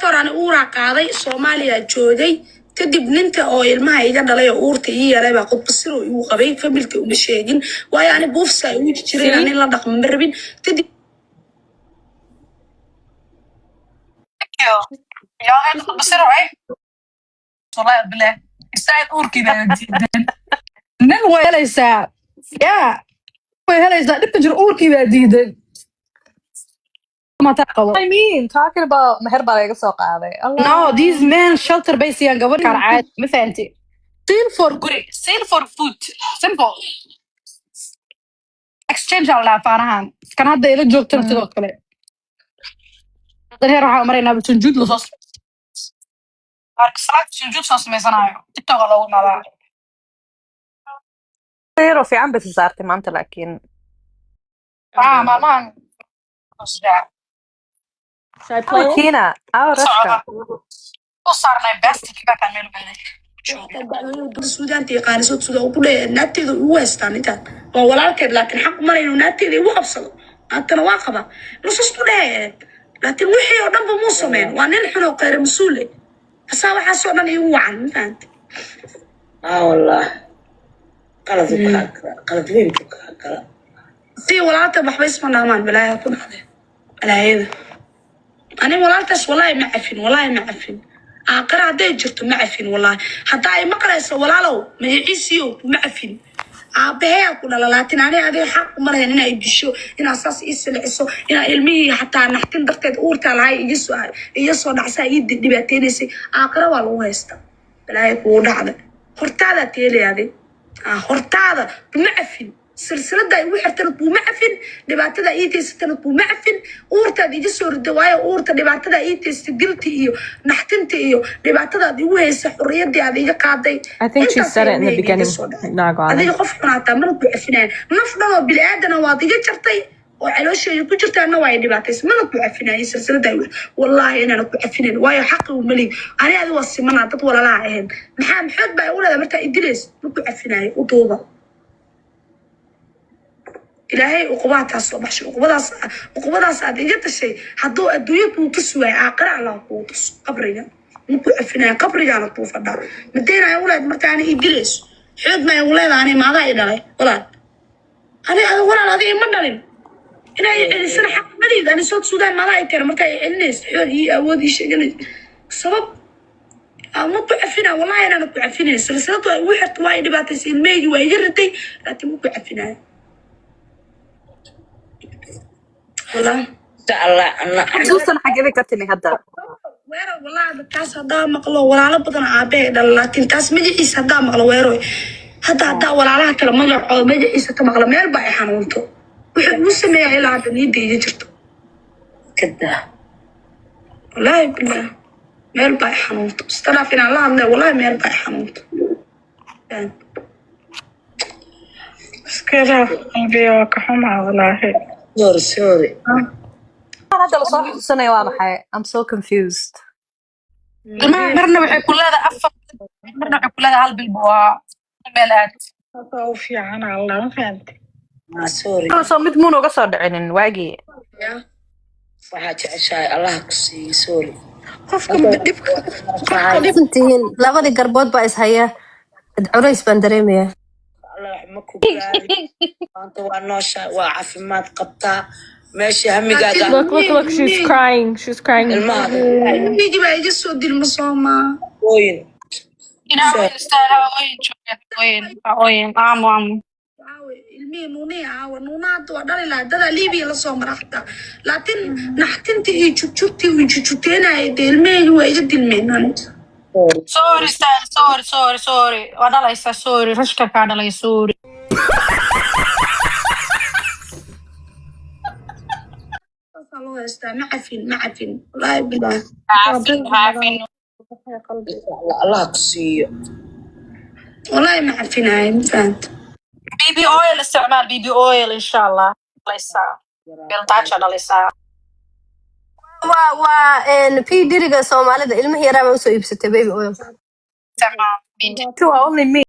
toraan uura qaaday Soomaaliya joogay kadib ninka oo ilmaha iga dhalay uurta ii yaray baa qodbasir oo igu qabay familka uma sheegin waayo ani buufsa ugu jiray in la dhaqmo marabin kadib يا أنا قدبسر right والله بالله يستاهل أوركي ده نن ويليسا يا ويليسا دبجر أوركي ده ديدن ما تقوى I mean, talking about meherba laga soo qaaday. no these men shelter base yan gabar karcaad ma fahanti steal for guri steal for food simple exchange على فارهان كان هذا إذا جوكتنا تدور كله هذا راح أمرنا بتنجود لصوص أركسلات تنجود صوص ميزانية تتغلو ما بعد Pero fiican bay saartay maanta laakiin ما Should I play it? Kina rashka وصارنا best كذا كمل Suudaan tiiqaanisood sida uu ku leeyahay naagteeda ugu haystaan intaan waa walaalkeed laakiin xaq ma leeyahay naagteeda igu qabsado naagtana waa qaba nusus ku leeyahay laakiin wixii oo dhanba muu sameyn waa nin xun oo qeyr mas'uul ah asaa waxaas oo dhan igu wacan ma fahanta والله قلت وين كلا si walaalta waxba isma dhaamaan balaayaa ku dhacday balaayada ani walaaltaas wallahi ma cafin wallahi ma cafin aqara haday jirto ma cafin wallahi hadaa ay maqlayso walaalow magaciisiyo ma cafin aabahay ku dhalalatin ani adii xaq ma lahayn inay bisho ina asaas isleeso ina ilmihii hataa naxtin darteed uurta lahay iyo soo dhacsa ay dhibaateenaysay aqara waa lagu haysta balaaya ku dhacday hortaada teeliyade hortaada ma cafin silsilada ay ugu xirtaan buu cafin dhibaatada ay teystaan buu cafin uurta iga soo riday waayo uurta dhibaatada ay teystay dilti iyo naxtinta iyo dhibaatada ay ugu haysa xurriyadii ay iga qaaday I think she said it in the beginning. Nagana. adiga qof xunata ma ku cafinaan naf dhan oo bil aadana waad iga jartay oo caloosheedu ku jirtaana waa dhibaataysan ma ku cafinaan silsilada wallahi inaan ku cafinaan waayo xaq uu mali ani adiga waa simana dad walaalaa ahayn maxaad baa u leedahay marka idris ma ku cafinaan u duuba إلهي عقوباتها صباح عقوباتها هذه جت الشيء حدو الدنيا بوكسوا عقرع على بوكس قبرنا ممكن عفنا قبرنا على طوف الدار مدينا يا ولاد مرتاني إدريس حد ما يا ولاد أنا ما ضايع لي ولاد أنا ولا هذه ما دارين أنا السنة حق مديد أنا صوت السودان ما ضايع ترى مرتاح الناس حد هي أودي شيء السبب ممكن عفنا والله أنا ممكن عفنا سلسلة واحد وايد باتس الميج ويجرتي لكن ممكن عفنا والله الله أنا xusuusan xageeda ka timi hadda weero walaa taas hadaa maqlo walaalo badan aabe laakiin taas magaciisa hadaa maqlo weero hadaa walaalaha kala magacooda magaciisa ka maqlo meel baa ay xanuunto wuxuu u sameeyaa ilaa hadda niidayga jirto كده wallaahi billah meel baa ay xanuunto istaraaf inaan la hadlay wallaahi meel baa ay xanuunto iskala qalbiga waa ka xumaa wallaahi سوري hadda la soo xusuusanaya waa maxay I'm so confused marna waxay ku leedahay afar marna waxay ku leedahay hal bil waa meel aad oo fiican Allah ma fahanti سوري soo mid muun uga soo dhicinin waagii waxaa jeceshahay allah ku siiyo sorry qofka dibka intihiin labadii garbood baa is haya culays baan dareemayaa allah ma ku gaari maanta waa noosha waa caafimaad qabtaa meesha hamigaaga Look, she's crying. She's crying. ilmaha niigi baa iga soo dilma sooma ooyin inaa istaala ooyin aamu ilmihii nuunii aawa nuuna hadda waa dhali lahaa dadaa liibiya lasoo mara xataa laakiin naxtintii iyo jujubtii iyo jujuteenaya dee ilmiheygi waa iga dilmeen aniga sorry istaal sorry waa dhalaysaa sorry rashka kaa dhalay sorry saasaa loo haystaa ma cafin wallaahi bilaahi caafin allah ku siiyo wallaahi ma cafinayo ma fahanta BB oil استعمال BB oil إن شاء الله ليس بيلتاش على ليس waa p diriga soomaalida ilmaha yaraa baa usoo iibsatay baby oil تمام two are only me